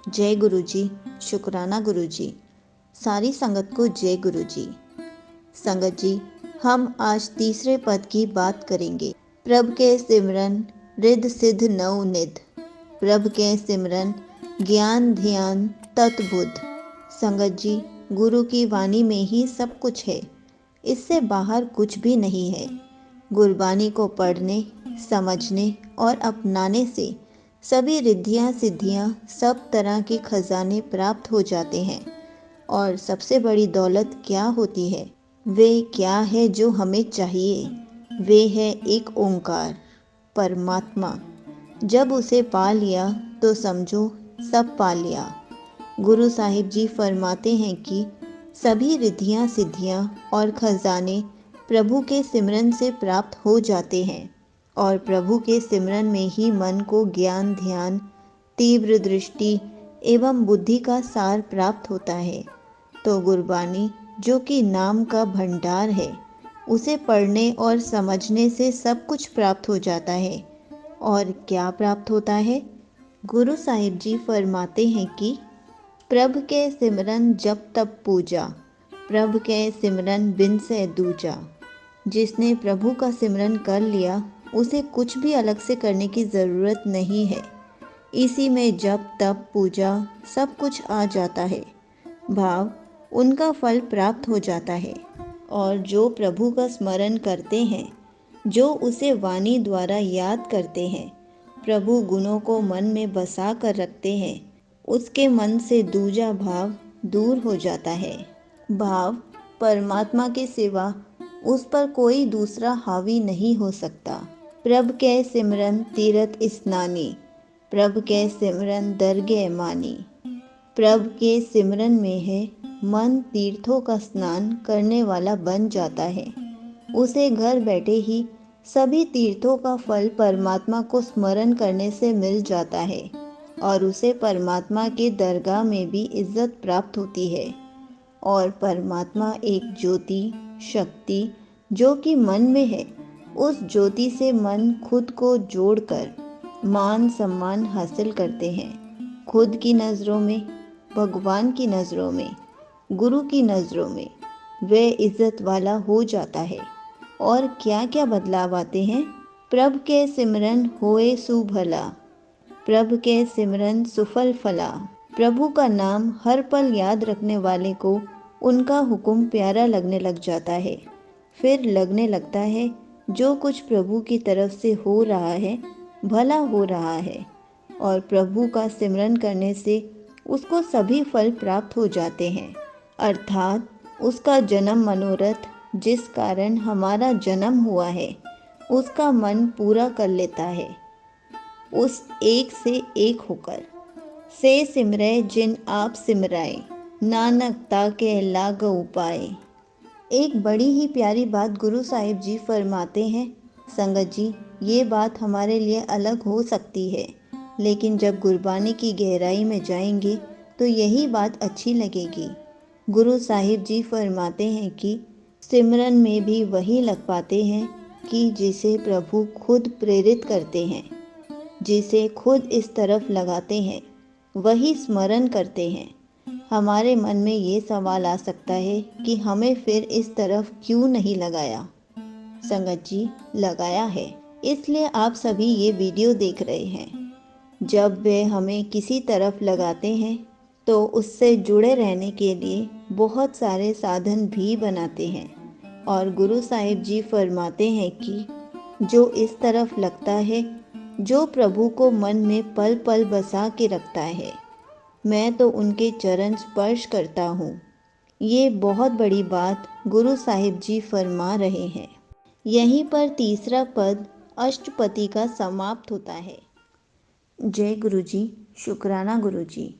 जय गुरु जी। शुक्राना गुरु जी। सारी संगत को जय गुरु जी। संगत जी, हम आज तीसरे पद की बात करेंगे। प्रभ के सिमरन रिद्ध सिद्ध नव निध, प्रभ के सिमरन ज्ञान ध्यान तत्बुद्ध। संगत जी, गुरु की वाणी में ही सब कुछ है, इससे बाहर कुछ भी नहीं है। गुरबानी को पढ़ने, समझने और अपनाने से सभी रिद्धियाँ सिद्धियाँ, सब तरह के खजाने प्राप्त हो जाते हैं। और सबसे बड़ी दौलत क्या होती है? वे क्या है जो हमें चाहिए? वे है एक ओंकार, परमात्मा। जब उसे पा लिया तो समझो सब पा लिया। गुरु साहिब जी फरमाते हैं कि सभी रिद्धियाँ सिद्धियाँ और खजाने प्रभु के सिमरन से प्राप्त हो जाते हैं और प्रभु के सिमरन में ही मन को ज्ञान ध्यान, तीव्र दृष्टि एवं बुद्धि का सार प्राप्त होता है। तो गुरबानी, जो कि नाम का भंडार है, उसे पढ़ने और समझने से सब कुछ प्राप्त हो जाता है। और क्या प्राप्त होता है? गुरु साहिब जी फरमाते हैं कि प्रभ के सिमरन जब तब पूजा, प्रभ के सिमरन बिन से दूजा। जिसने प्रभु का सिमरन कर लिया, उसे कुछ भी अलग से करने की ज़रूरत नहीं है। इसी में जप तप पूजा सब कुछ आ जाता है। भाव उनका फल प्राप्त हो जाता है। और जो प्रभु का स्मरण करते हैं, जो उसे वाणी द्वारा याद करते हैं, प्रभु गुणों को मन में बसा कर रखते हैं, उसके मन से दूजा भाव दूर हो जाता है। भाव परमात्मा के सिवा उस पर कोई दूसरा हावी नहीं हो सकता। प्रभ के सिमरन तीरथ स्नानी, प्रभ के सिमरन दरगह मानी। प्रभ के सिमरन में है मन तीर्थों का स्नान करने वाला बन जाता है। उसे घर बैठे ही सभी तीर्थों का फल परमात्मा को स्मरण करने से मिल जाता है और उसे परमात्मा के दरगाह में भी इज्जत प्राप्त होती है। और परमात्मा एक ज्योति शक्ति जो कि मन में है, उस ज्योति से मन खुद को जोड़कर मान सम्मान हासिल करते हैं। खुद की नज़रों में, भगवान की नज़रों में, गुरु की नज़रों में वे इज्जत वाला हो जाता है। और क्या क्या बदलाव आते हैं? प्रभ के सिमरन होए सुभला, प्रभ के सिमरन सुफल फला। प्रभु का नाम हर पल याद रखने वाले को उनका हुक्म प्यारा लगने लग जाता है। फिर लगने लगता है जो कुछ प्रभु की तरफ से हो रहा है, भला हो रहा है। और प्रभु का सिमरन करने से उसको सभी फल प्राप्त हो जाते हैं। अर्थात उसका जन्म मनोरथ, जिस कारण हमारा जन्म हुआ है, उसका मन पूरा कर लेता है। उस एक से एक होकर से सिमरे जिन आप सिमराए, नानक ताके लाग उपाय। एक बड़ी ही प्यारी बात गुरु साहिब जी फरमाते हैं। संगत जी, ये बात हमारे लिए अलग हो सकती है, लेकिन जब गुरबानी की गहराई में जाएंगे तो यही बात अच्छी लगेगी। गुरु साहिब जी फरमाते हैं कि सिमरन में भी वही लग पाते हैं कि जिसे प्रभु खुद प्रेरित करते हैं, जिसे खुद इस तरफ लगाते हैं, वही स्मरण करते हैं। हमारे मन में ये सवाल आ सकता है कि हमें फिर इस तरफ क्यों नहीं लगाया? संगत जी, लगाया है, इसलिए आप सभी ये वीडियो देख रहे हैं। जब वे हमें किसी तरफ लगाते हैं तो उससे जुड़े रहने के लिए बहुत सारे साधन भी बनाते हैं। और गुरु साहिब जी फरमाते हैं कि जो इस तरफ लगता है, जो प्रभु को मन में पल पल बसा के रखता है, मैं तो उनके चरण स्पर्श करता हूँ। ये बहुत बड़ी बात गुरु साहिब जी फरमा रहे हैं। यहीं पर तीसरा पद अष्टपदी का समाप्त होता है। जय गुरु जी। शुक्राना गुरु जी।